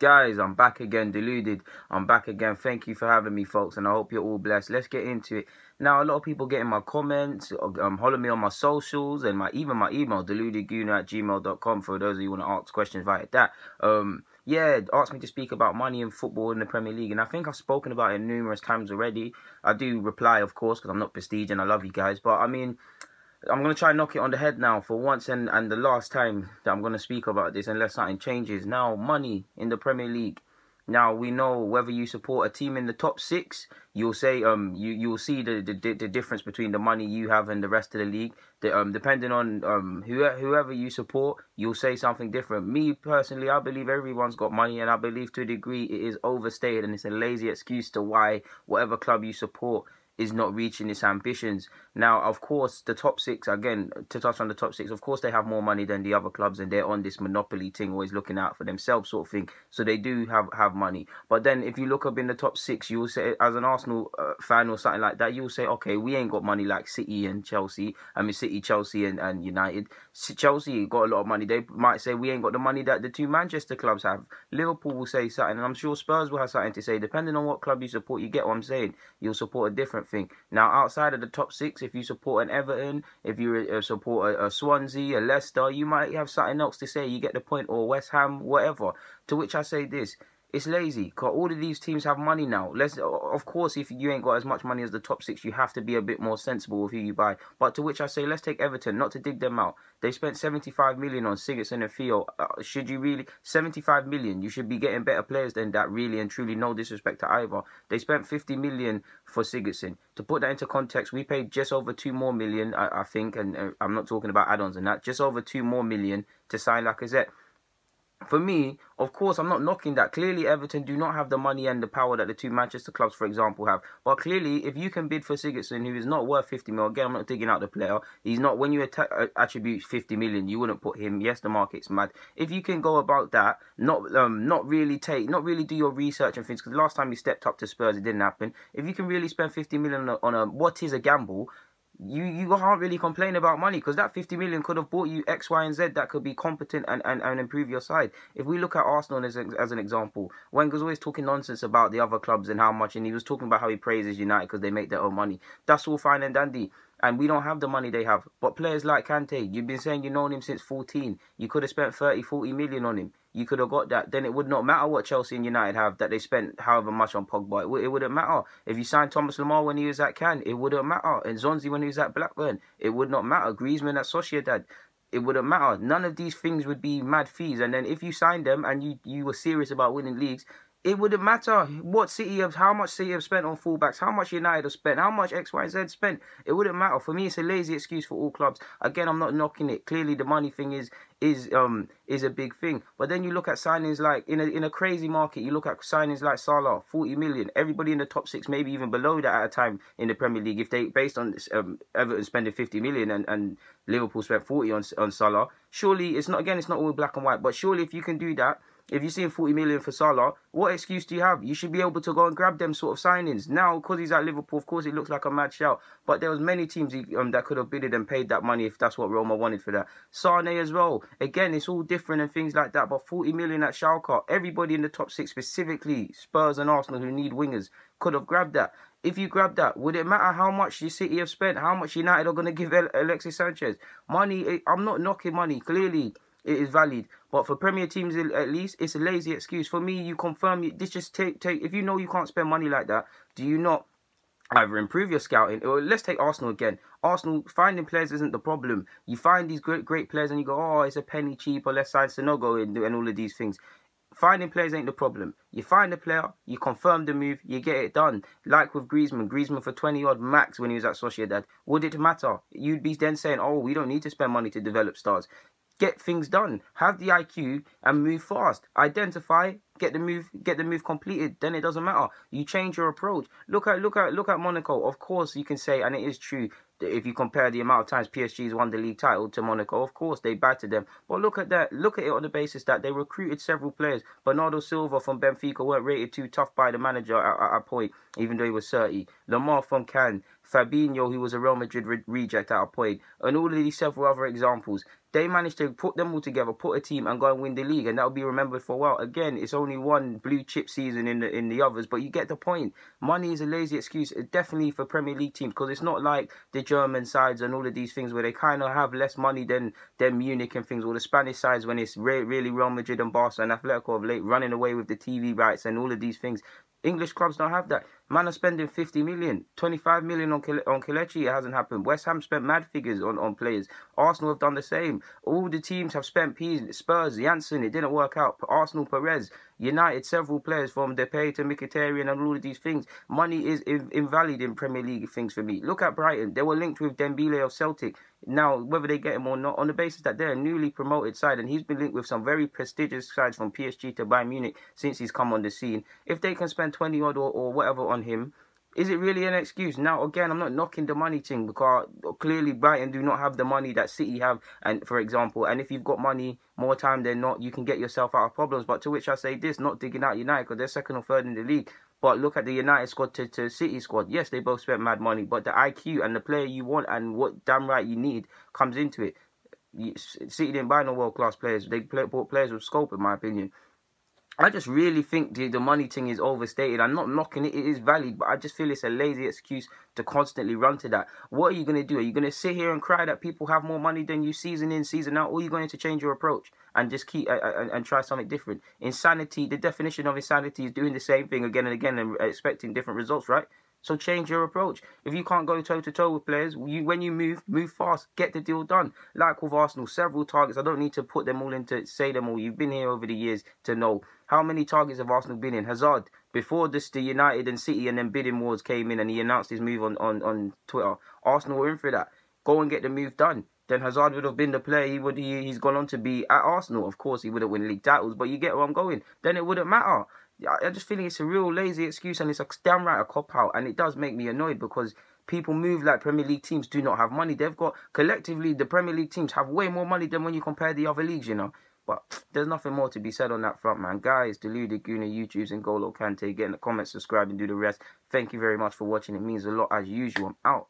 Guys, I'm back again, Deluded. I'm back again. Thank you for having me, folks, and I hope you're all blessed. Let's get into it. Now, a lot of people get in my comments, follow me on my socials, and even my email, deludedgooner@gmail.com, for those of you who want to ask questions via that. Yeah, ask me to speak about money and football in the Premier League, and I think I've spoken about it numerous times already. I do reply, of course, because I'm not prestige and I love you guys, but I mean, I'm going to try and knock it on the head now for once and the last time that I'm going to speak about this unless something changes. Now, money in the Premier League. Now, we know whether you support a team in the top six, you'll say you'll see the difference between the money you have and the rest of the league. Depending on whoever you support, you'll say something different. Me personally, I believe everyone's got money, and I believe to a degree it is overstated and it's a lazy excuse to why whatever club you support is not reaching its ambitions. Now, of course, the top six, again, to touch on the top six, of course they have more money than the other clubs and they're on this monopoly thing, always looking out for themselves sort of thing. So they do have money. But then if you look up in the top six, you'll say, as an Arsenal fan or something like that, you'll say, okay, we ain't got money like City and Chelsea. I mean, City, Chelsea and United. Chelsea got a lot of money. They might say we ain't got the money that the two Manchester clubs have. Liverpool will say something, and I'm sure Spurs will have something to say. Depending on what club you support, you get what I'm saying. You'll support a different thing. Now, outside of the top six, if you support an Everton, if you support a Swansea, a Leicester, you might have something else to say. You get the point, or West Ham, whatever. To which I say this. It's lazy, because all of these teams have money now. Of course, if you ain't got as much money as the top six, you have to be a bit more sensible with who you buy. But to which I say, let's take Everton, not to dig them out. They spent 75 million on Sigurdsson and Theo. Should you really... 75 million, you should be getting better players than that, really and truly. No disrespect to either. They spent 50 million for Sigurdsson. To put that into context, we paid just over 2 more million, I think, and I'm not talking about add-ons and that, just over 2 more million to sign Lacazette. For me, of course, I'm not knocking that. Clearly, Everton do not have the money and the power that the two Manchester clubs, for example, have. But clearly, if you can bid for Sigurdsson, who is not worth 50 mil, again, I'm not digging out the player. He's not, when you attribute 50 million, you wouldn't put him. Yes, the market's mad. If you can go about that, not really do your research and things, because last time you stepped up to Spurs, it didn't happen. If you can really spend 50 million on a what is a gamble, you can't really complain about money, because that 50 million could have bought you X, Y, and Z that could be competent and improve your side. If we look at Arsenal as an example, Wenger's always talking nonsense about the other clubs and how much, and he was talking about how he praises United because they make their own money. That's all fine and dandy. And we don't have the money they have. But players like Kante, you've been saying you've known him since 14. You could have spent 30, 40 million on him. You could have got that. Then it would not matter what Chelsea and United have, that they spent however much on Pogba. It wouldn't matter. If you signed Thomas Lemar when he was at Cannes, it wouldn't matter. And Zonzi when he was at Blackburn, it would not matter. Griezmann at Sociedad, it wouldn't matter. None of these things would be mad fees. And then if you signed them and you were serious about winning leagues, it wouldn't matter how much City have spent on fullbacks, how much United have spent, how much X, Y, Z spent. It wouldn't matter. For me, it's a lazy excuse for all clubs. Again, I'm not knocking it. Clearly, the money thing is a big thing. But then you look at signings like in a crazy market. You look at signings like Salah, 40 million. Everybody in the top six, maybe even below that at a time in the Premier League. If they based on Everton spending 50 million and Liverpool spent 40 on Salah, surely it's not all black and white. But surely if you can do that. If you're seeing 40 million for Salah, what excuse do you have? You should be able to go and grab them sort of signings. Now, because he's at Liverpool, of course, it looks like a mad shout. But there was many teams that could have bidded and paid that money if that's what Roma wanted for that. Sane as well. Again, it's all different and things like that. But 40 million at Schalke, everybody in the top six, specifically Spurs and Arsenal who need wingers, could have grabbed that. If you grab that, would it matter how much the City have spent? How much United are going to give Alexis Sanchez? Money, I'm not knocking money. Clearly, it is valid. But for Premier teams, at least, it's a lazy excuse. For me, you confirm, this just take, if you know you can't spend money like that, do you not either improve your scouting, or let's take Arsenal again. Arsenal, finding players isn't the problem. You find these great players and you go, oh, it's a penny cheaper, let's sign Sonogo and all of these things. Finding players ain't the problem. You find a player, you confirm the move, you get it done. Like with Griezmann for 20 odd max when he was at Sociedad. Would it matter? You'd be then saying, oh, we don't need to spend money to develop stars. Get things done. Have the IQ and move fast. Identify, get the move completed. Then it doesn't matter. You change your approach. Look at Monaco. Of course, you can say, and it is true, that if you compare the amount of times PSG's won the league title to Monaco, of course they battered them. But look at that. Look at it on the basis that they recruited several players. Bernardo Silva from Benfica weren't rated too tough by the manager at a point, even though he was 30. Lemar from Cannes. Fabinho, who was a Real Madrid reject at a point, and all of these several other examples. They managed to put them all together, put a team, and go and win the league, and that'll be remembered for a while. Again, it's only one blue chip season in the others, but you get the point. Money is a lazy excuse, definitely for Premier League teams, because it's not like the German sides and all of these things where they kind of have less money than Munich and things, or the Spanish sides when it's really Real Madrid and Barca and Atletico of late running away with the TV rights and all of these things. English clubs don't have that. Man are spending 50 million, 25 million on Kelechi. It hasn't happened. West Ham spent mad figures on players. Arsenal have done the same. All the teams have spent P's. Spurs, Janssen, it didn't work out. Arsenal, Perez, United, several players from Depay to Mkhitaryan and all of these things. Money is invalid in Premier League things for me. Look at Brighton. They were linked with Dembele of Celtic. Now, whether they get him or not, on the basis that they're a newly promoted side, and he's been linked with some very prestigious sides from PSG to Bayern Munich since he's come on the scene. If they can spend 20 odd or whatever on him, is it really an excuse? Now, again, I'm not knocking the money thing, because clearly Brighton do not have the money that City have, and for example, and if you've got money more time than not, you can get yourself out of problems. But to which I say this, not digging out United, because they're second or third in the league. But look at the United squad to City squad. Yes, they both spent mad money, but the IQ and the player you want and what damn right you need comes into it. City didn't buy no world-class players. They bought players with scope, in my opinion. I just really think the money thing is overstated. I'm not knocking it. It is valid, but I just feel it's a lazy excuse to constantly run to that. What are you going to do? Are you going to sit here and cry that people have more money than you season in, season out? Or are you going to change your approach and just keep and try something different? Insanity, the definition of insanity is doing the same thing again and again and expecting different results, right? So change your approach. If you can't go toe-to-toe with players, when you move fast, get the deal done. Like with Arsenal, several targets. I don't need to put them all say them all. You've been here over the years to know. How many targets have Arsenal been in? Hazard, before this, the United and City and then bidding wars came in and he announced his move on Twitter. Arsenal were in for that. Go and get the move done. Then Hazard would have been the player he's gone on to be at Arsenal. Of course, he wouldn't win league titles, but you get where I'm going. Then it wouldn't matter. I just feel it's a real lazy excuse, and it's a damn right a cop-out, and it does make me annoyed because people move like Premier League teams do not have money. They've got, collectively, the Premier League teams have way more money than when you compare the other leagues, you know. But there's nothing more to be said on that front, man. Guys, Deluded Guna, YouTube's and N'Golo Kante. Get in the comments, subscribe, and do the rest. Thank you very much for watching. It means a lot as usual. I'm out.